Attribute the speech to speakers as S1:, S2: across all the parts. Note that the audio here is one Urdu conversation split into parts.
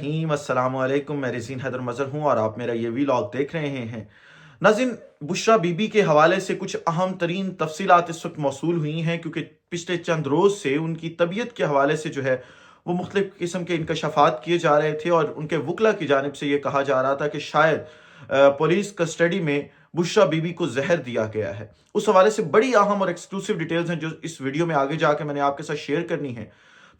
S1: الرحیم السلام علیکم، میں رزین حیدر مظہر ہوں اور آپ میرا یہ ویلاگ دیکھ رہے ہیں۔ ناظرین، بشریٰ بی بی کے حوالے سے کچھ اہم ترین تفصیلات اس وقت موصول ہوئی ہیں، کیونکہ پچھلے چند روز سے ان کی طبیعت کے حوالے سے جو ہے وہ مختلف قسم کے انکشافات کیے جا رہے تھے، اور ان کے وکلا کی جانب سے یہ کہا جا رہا تھا کہ شاید پولیس کسٹڈی میں بشریٰ بی بی کو زہر دیا گیا ہے۔ اس حوالے سے بڑی اہم اور ایکسکلوسیو ڈیٹیلز ہیں جو اس ویڈیو میں آگے جا کے میں نے آپ کے ساتھ شیئر کرنی ہے۔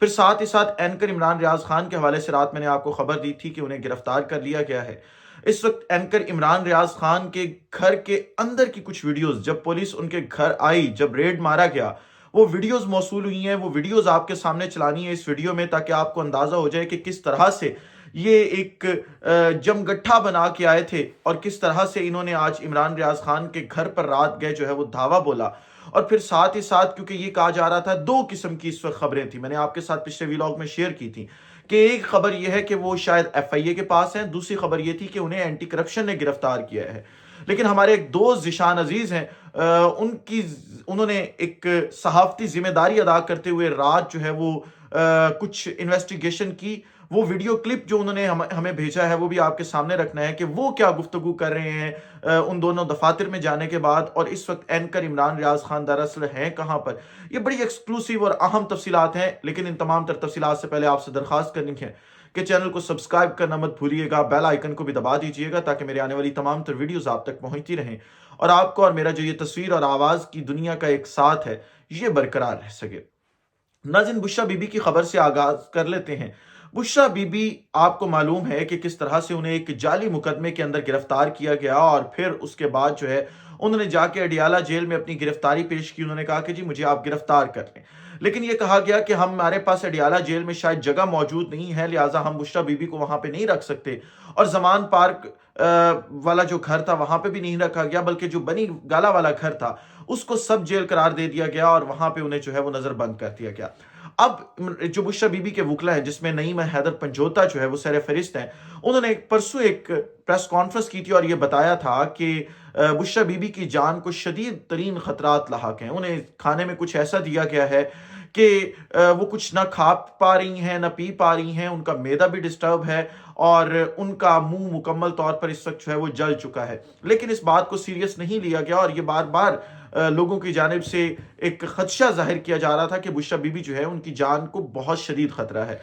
S1: پھر ساتھ ہی ساتھ اینکر عمران ریاض خان کے حوالے سے رات میں نے آپ کو خبر دی تھی کہ انہیں گرفتار کر لیا گیا ہے۔ اس وقت اینکر عمران ریاض خان کے گھر کے اندر کی کچھ ویڈیوز، جب پولیس ان کے گھر آئی، جب ریڈ مارا گیا، وہ ویڈیوز موصول ہوئی ہیں۔ وہ ویڈیوز آپ کے سامنے چلانی ہے اس ویڈیو میں، تاکہ آپ کو اندازہ ہو جائے کہ کس طرح سے یہ ایک جمگٹھا بنا کے آئے تھے، اور کس طرح سے انہوں نے آج عمران ریاض خان کے گھر پر رات گئے جو ہے وہ دھاوا بولا۔ اور پھر ساتھ ہی ساتھ، کیونکہ یہ کہا جا رہا تھا، دو قسم کی اس وقت خبریں تھیں، میں نے آپ کے ساتھ پچھلے ویلاگ میں شیئر کی تھی کہ ایک خبر یہ ہے کہ وہ شاید ایف آئی اے کے پاس ہیں، دوسری خبر یہ تھی کہ انہیں اینٹی کرپشن نے گرفتار کیا ہے۔ لیکن ہمارے ایک دوست ذیشان عزیز ہیں، انہوں نے ایک صحافتی ذمہ داری ادا کرتے ہوئے رات جو ہے وہ کچھ انویسٹیگیشن کی۔ وہ ویڈیو کلپ جو انہوں نے ہمیں بھیجا ہے وہ بھی آپ کے سامنے رکھنا ہے کہ وہ کیا گفتگو کر رہے ہیں ان دونوں دفاتر میں جانے کے بعد، اور اس وقت اینکر عمران ریاض خان دراصل ہیں کہاں پر۔ یہ بڑی ایکسکلوسیو اور اہم تفصیلات ہیں، لیکن ان تمام تر تفصیلات سے پہلے آپ سے درخواست کرنی ہے کہ چینل کو سبسکرائب کرنا مت بھولیے گا، بیل آئیکن کو بھی دبا دیجیے گا تاکہ میرے آنے والی تمام تر ویڈیوز آپ تک پہنچتی رہیں، اور آپ کو اور میرا جو یہ تصویر اور آواز کی دنیا کا ایک ساتھ ہے یہ برقرار رہ سکے۔ ناظرین، بشریٰ بی بی کی خبر سے آغاز کر لیتے ہیں۔ بشریٰ بی بی، آپ کو معلوم ہے کہ کس طرح سے انہیں ایک جعلی مقدمے کے اندر گرفتار کیا گیا، اور پھر اس کے بعد جو ہے انہوں نے جا کے اڈیالہ جیل میں اپنی گرفتاری پیش کی۔ انہوں نے کہا کہ جی مجھے آپ گرفتار کر لیں، لیکن یہ کہا گیا کہ ہمارے پاس اڈیالہ جیل میں شاید جگہ موجود نہیں ہے، لہٰذا ہم بشریٰ بی بی کو وہاں پہ نہیں رکھ سکتے، اور زمان پارک والا جو گھر تھا وہاں پہ بھی نہیں رکھا گیا، بلکہ جو بنی گالا والا گھر تھا اس کو سب جیل قرار دے دیا گیا، اور وہاں پہ انہیں جو ہے وہ نظر بند کر دیا گیا۔ اب جو بشریٰ بی بی کے وکلا ہیں، جس میں نعیم حیدر پنجوتا جو ہے وہ سر فہرست ہیں، انہوں نے پرسوں ایک پریس کانفرنس کی تھی اور یہ بتایا تھا کہ بشریٰ بی بی کی جان کو شدید ترین خطرات لاحق ہیں۔ انہیں کھانے میں کچھ ایسا دیا گیا ہے کہ وہ کچھ نہ کھا پا رہی ہیں نہ پی پا رہی ہیں، ان کا معدہ بھی ڈسٹرب ہے، اور ان کا منہ مکمل طور پر اس وقت جو ہے وہ جل چکا ہے۔ لیکن اس بات کو سیریس نہیں لیا گیا، اور یہ بار بار لوگوں کی جانب سے ایک خدشہ ظاہر کیا جا رہا تھا کہ بشریٰ بی بی جو ہے ان کی جان کو بہت شدید خطرہ ہے۔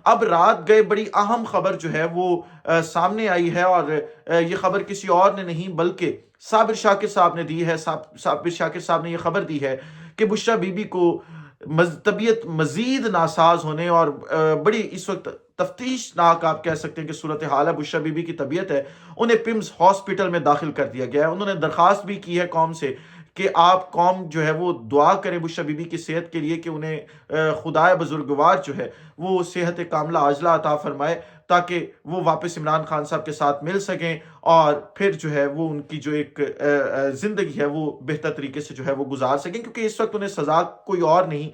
S1: اب رات گئے بڑی اہم خبر جو ہے وہ سامنے آئی ہے، اور یہ خبر کسی اور نے نہیں بلکہ صابر شاکر صاحب نے دی ہے۔ صابر شاکر صاحب نے یہ خبر دی ہے کہ بشریٰ بی بی کو طبیعت مزید ناساز ہونے، اور بڑی اس وقت تفتیش ناک آپ کہہ سکتے ہیں کہ صورتحال ہے، بشریٰ بی بی کی طبیعت ہے، انہیں پمز ہاسپٹل میں داخل کر دیا گیا ہے۔ انہوں نے درخواست بھی کی ہے قوم سے کہ آپ قوم جو ہے وہ دعا کریں بشریٰ بی بی کی صحت کے لیے، کہ انہیں خدائے بزرگوار جو ہے وہ صحت کاملہ عاجلہ عطا فرمائے، تاکہ وہ واپس عمران خان صاحب کے ساتھ مل سکیں، اور پھر جو ہے وہ ان کی جو ایک زندگی ہے وہ بہتر طریقے سے جو ہے وہ گزار سکیں، کیونکہ اس وقت انہیں سزا کوئی اور نہیں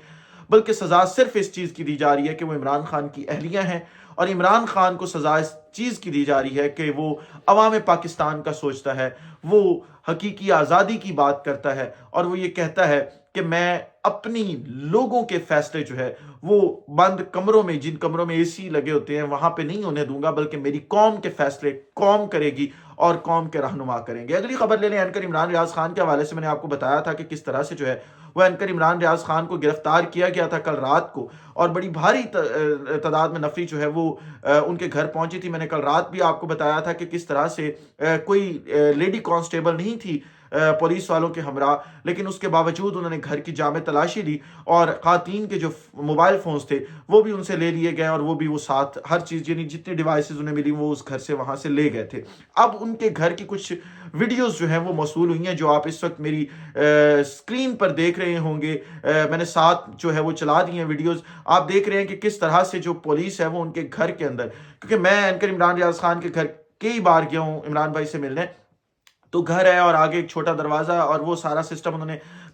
S1: بلکہ سزا صرف اس چیز کی دی جا رہی ہے کہ وہ عمران خان کی اہلیہ ہیں، اور عمران خان کو سزا اس چیز کی دی جا رہی ہے کہ وہ عوام پاکستان کا سوچتا ہے، وہ حقیقی آزادی کی بات کرتا ہے، اور وہ یہ کہتا ہے کہ میں اپنی لوگوں کے فیصلے جو ہے وہ بند کمروں میں، جن کمروں میں اے سی لگے ہوتے ہیں وہاں پہ نہیں ہونے دوں گا، بلکہ میری قوم کے فیصلے قوم کرے گی اور قوم کے رہنما کریں گے۔ اگلی خبر لے لیں اینکر عمران ریاض خان کے حوالے سے۔ میں نے آپ کو بتایا تھا کہ کس طرح سے جو ہے وہ اینکر عمران ریاض خان کو گرفتار کیا گیا تھا کل رات کو، اور بڑی بھاری تعداد میں نفری جو ہے وہ ان کے گھر پہنچی تھی۔ میں نے کل رات بھی آپ کو بتایا تھا کہ کس طرح سے کوئی لیڈی کانسٹیبل نہیں تھی پولیس والوں کے ہمراہ، لیکن اس کے باوجود انہوں نے گھر کی جامع تلاشی لی، اور خواتین کے جو موبائل فونز تھے وہ بھی ان سے لے لیے گئے، اور وہ بھی وہ ساتھ ہر چیز، یعنی جتنی ڈیوائسز انہیں ملی وہ اس گھر سے وہاں سے لے گئے تھے۔ اب ان کے گھر کی کچھ ویڈیوز جو ہیں وہ موصول ہوئی ہیں، جو آپ اس وقت میری سکرین پر دیکھ رہے ہوں گے۔ میں نے ساتھ جو ہے وہ چلا دی ہیں ویڈیوز، آپ دیکھ رہے ہیں کہ کس طرح سے جو پولیس ہے وہ ان کے گھر کے اندر، کیونکہ میں اینکر عمران ریاض خان کے گھر کئی بار گیا ہوں عمران بھائی سے ملنے، تو گھر ہے اور آگے ایک چھوٹا دروازہ، اور وہ سارا سسٹم انہوں نے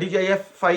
S1: DGIFI